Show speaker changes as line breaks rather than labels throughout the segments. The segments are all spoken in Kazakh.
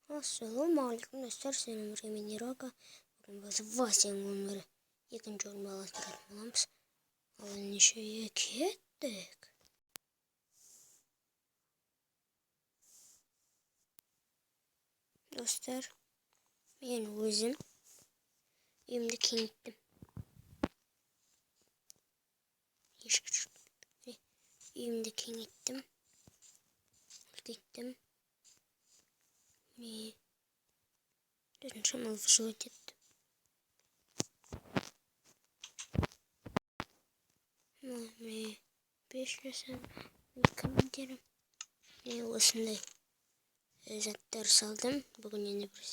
Ассалаумағалейкум достар, сәлем мен Ирака. Бүгін біз Васяның өмірі екінші орын баластыратын боламыз. Ал нешеге кеттік. Достар, мен өзім үйімді кеңіттім. Үйімді кеңіттім. Үлкейттім. Мен шамалы жыл өтеді. Мен 5 жасым комменттерім. Мен осындай заттар салдым. Бүгін енді біз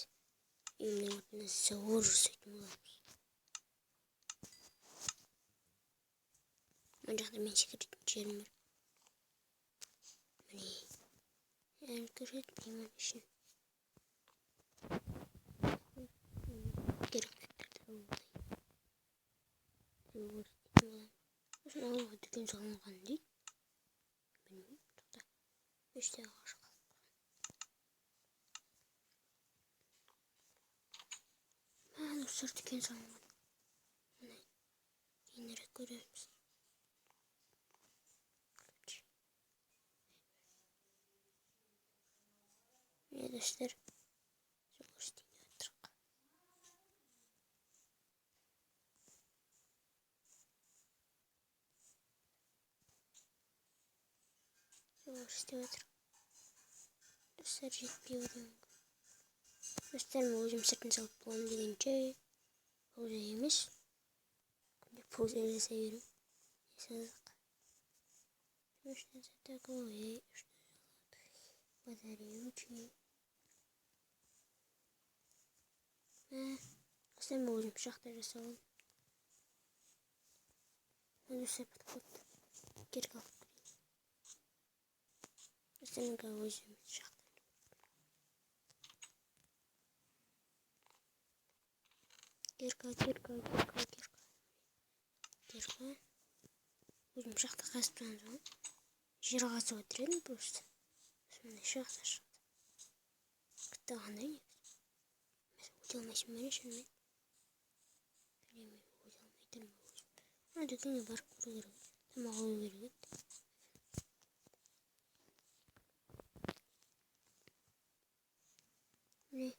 үйімнің отына зауыр жасайтын боламыз. Мына жақта мен секіретін жерім бар. Міне әлі кіретпеймін үшін. Керек заттарды алайын. Осыны алуға дүкен салынған дейді. Білмеймін. Тоқта. 5 ағаш қалып. Достар, дүкен салынған. Міне кейінірек көреміз. Міне достар, сол істейін отырық. Сол істеп отыр. Достар, жетпей өтемін. Достар, мен өзім сыртын салып боламын дегенше пауза емес. Күнде пауза жасай беремін. Сызық. Что за такое? Батарея. Достар, мен өзім пышақты жасауым. Достар, подход. Керек алып көрейін. Достар, мен өзім пышақты. Кирка. Өзім пышақты қасып тұрған соң жер қазып отырдым просто. Сондай шақса шықты. Күтті қандай негізі. Мен өте алмайсың бәрі шынымен. Мен өте алмай тұрмын өзім. Ана дүкенге барып көру керек. Тамақ алу керек еді. Міне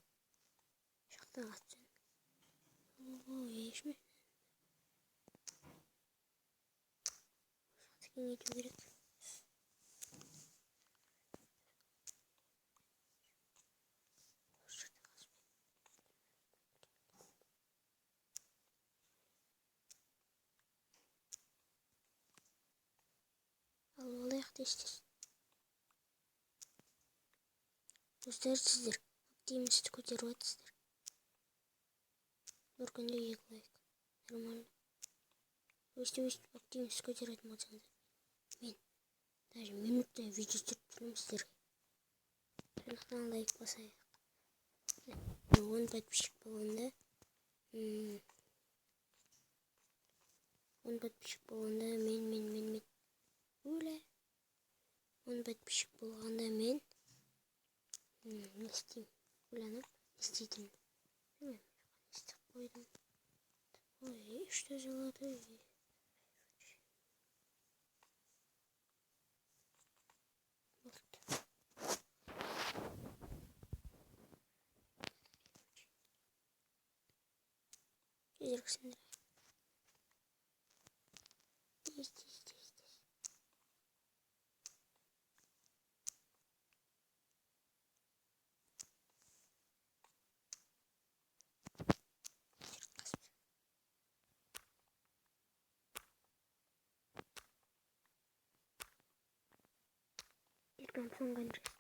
шақта қасып. Ешме. Шақты кеңейту керек. Ал олайық тестес. Достар, сіздер оптимисті көтеріп атсыздар. Бір күнде 2 лайк. Нормально. Өстіп оптимист көтеретін болсаңыздар. Мен даже минуттай видео түсіріп тұрмын сіздерге. Сондықтан лайк басайық. 10 подписчик болғанда 10 подписчик болғанда мен Уля. 10 подписчик болғанда мен не істеймін? Ойланып не істейтінмін. Білмеймін. Істеп қойдым. Ой, что золотой. Здесь. Там сонған жест.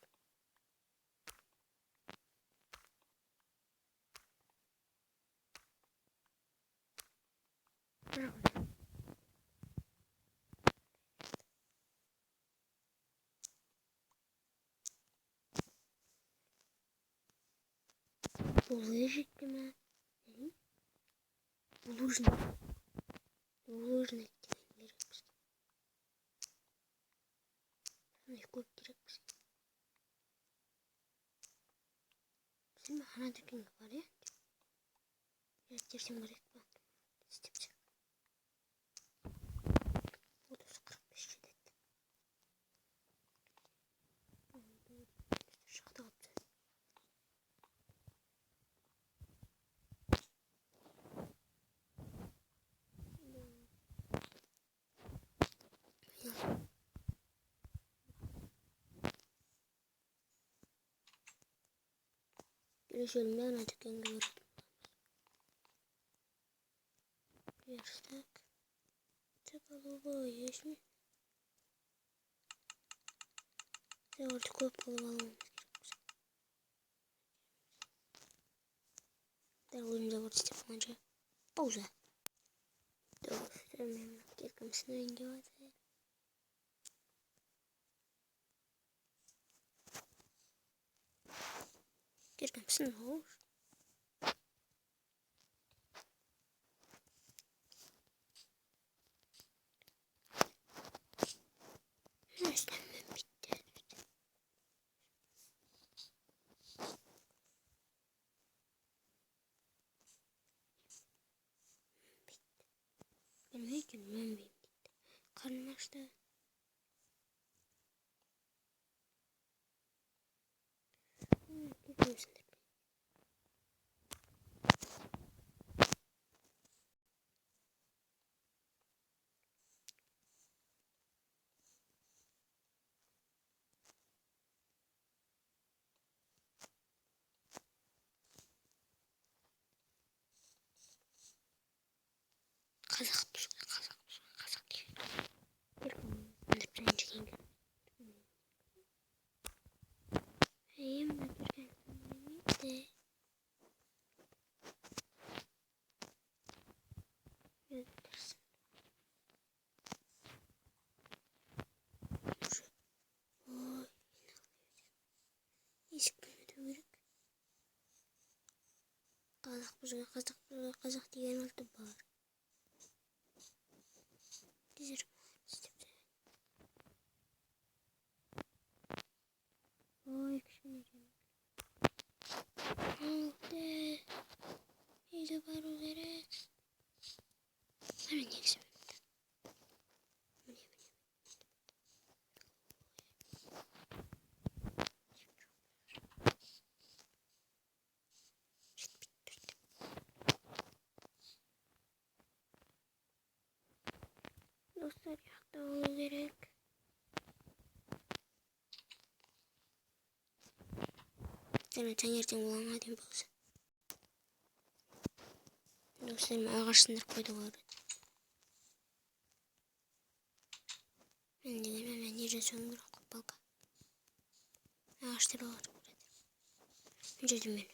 Булыжить ма? Булыжный. Булыжный керекпіз. Сондай көп керекпіз. Değil mi? Ana dükkanı var ya. Evet, girsin gerek var. İsteyecek. 30-45 şiddet. Şahta kaptı. Görüşelim ben ana dükkanı gördüm. Yarıştık. Çakalı bu yeş mi? Ve orada kopyalı almamız gerekiyor. Oyunca var işte bence. Pauza. Doğru. Söylemeyeyim. Gerçekten rengi var. Gerçekten olur. İşlemem bitti. Benim hiç gülmem bitti. Karnım açtı. Gülmüyorsun. Kazak dur. Kazak dur. Kazak değil. Bir çekeyim. İyiyim ben de. Göstersin. Oy. Hiç gülmedim. Kazak dur. Kazak dur. Kazak diye oldu var. Dizerim. Oy kışmayacağım. Aldı. İyice var üzere. Hemen geçsin. Dostlar yakta olarak. Sen yerden bulamadım bazı. Dostlarım ağaçlar koydu var. Ben de hemen yere söndür kapalı. Ağaçlar var burada. Önce de ben.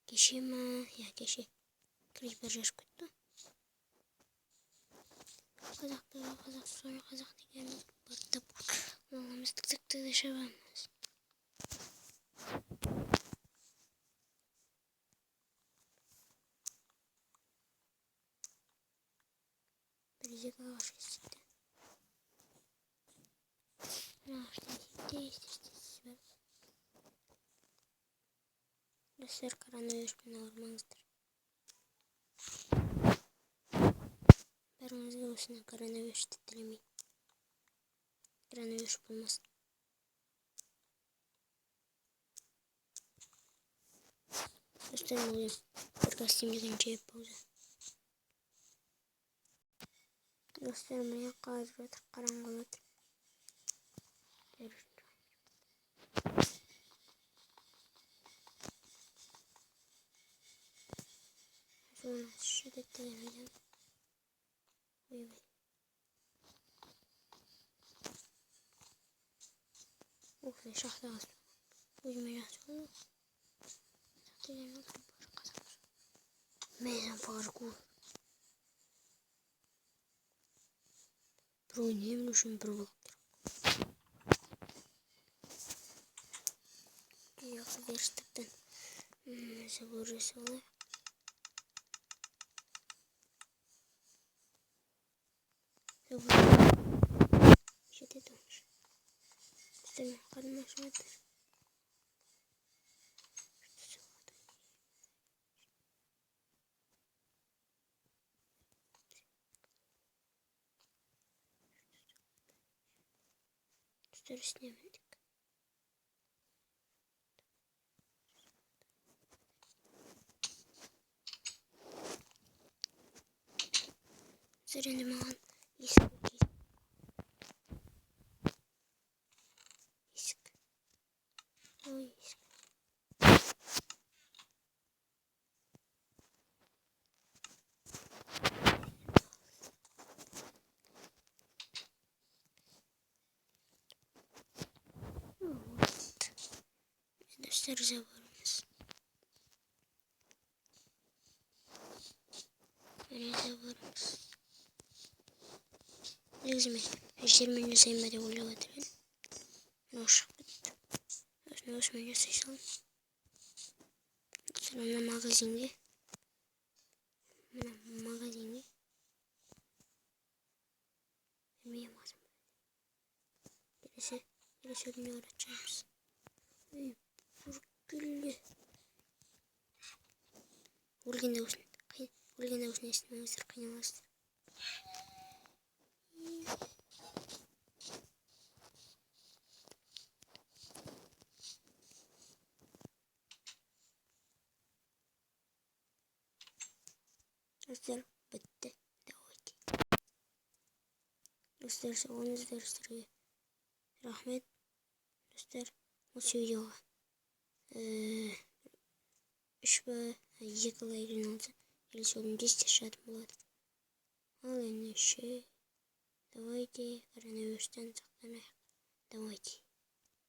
Geçeyim mi? Ya geçeyim. Creeper yaş kuttu. Kazakları kazak sonra kazak diye battı. Allah'ımız tık tık tık yaşamaz. Birazcık ağaç kesildi. Ağaç değiştirdi. Dostlar koronavirüs beni ormanızdır. Paranızda olsun koronavirüs titremeyin. Koronavirüs bulmasın. Dostlarım oluyor. Arkadaşlarım yıkınca pauza. Dostlarım ya kaybeder karanlıktır. Görüşürüz. Sonra şiddetle geleceğim. Bay bay. Of ya şahta az. Uyumaya sonra. Şahta gelmez. Meydan parkur. Bro niye mi düşün bro? Yok gerçekten. Mesela burası oluyor. Şiddet olmuş. İstemiyorum. Kadın aşağıdır. істемедік. Енді маған есік. Ой, есік. Достар заборымыз. Міне заборымыз. Негізі мен жермен жасайын ба деп ойлап отырмын. Мынау шығып кетті. Осымен жасай саламын. Мына магазинге. Келесі күнге қаратacağımız. Ой, бүркілі. Өлгенде осыны естімеңіздер, қайнамаңыздар. Достар, бітті. Давайте. Достар, сауыңыз дәрістерге рахмет. Достар, осы видеоға 3 ба 2 лайк жиналса, келесі күні 10 шығатын болады. Ал ендеше, давайте коронавирустан сақтанайық. Давайте.